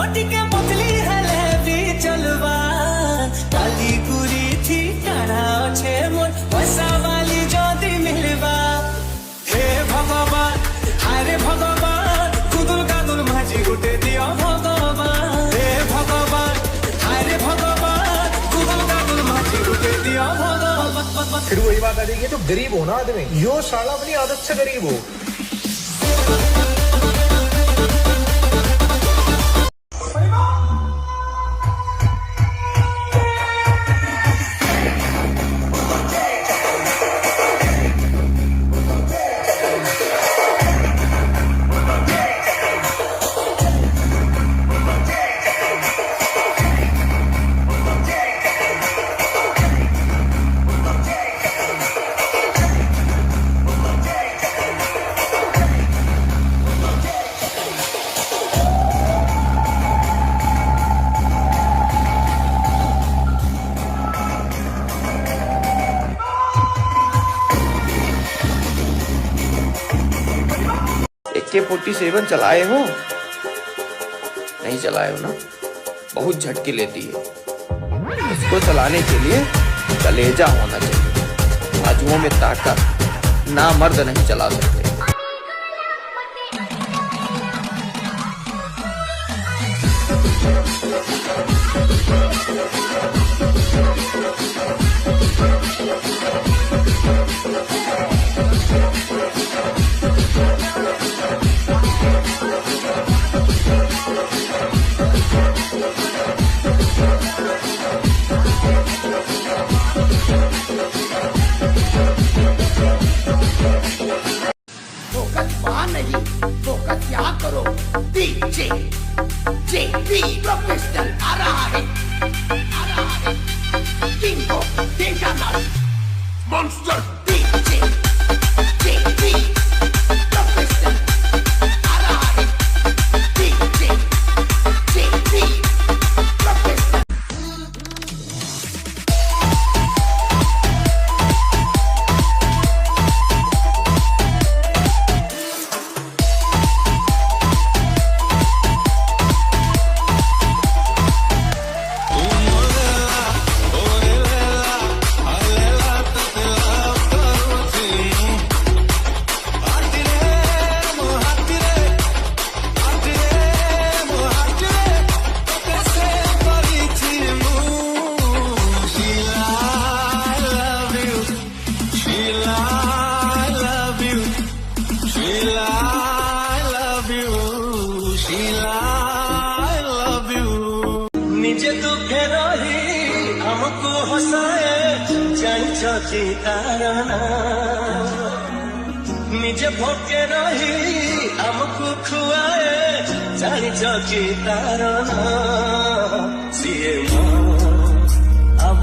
के पतली हले भी चलवा काली कुरी थी काना छे मोर पैसा वाली ज्योति मिलवा हे भगवान अरे भगवान कुदुल कादुल भाजी गुटे दियो भगवान हे भगवान अरे भगवान कुदुल कादुल भाजी गुटे दियो भगवान। फिर वही बात आ जाएगी, तो गरीब हो ना आदमी, यो साला अपनी आदत से गरीब हो। AK-47 चलाए हो? नहीं चलाए हो ना? बहुत झटके लेती है। इसको चलाने के लिए कलेजा होना चाहिए। बाजुओं में ताकत, ना मर्द नहीं चला सकते। करो डीजे जेपी प्रोफेशनल आ रहा है king of dangerous monster DJ JP professional आ रहा है डीजे जेपी प्रोफेशनल। निजे दुखे रही हमको हसाए जानी तारना निजे भोके रही हमको खुआए जानी तारना सीए अब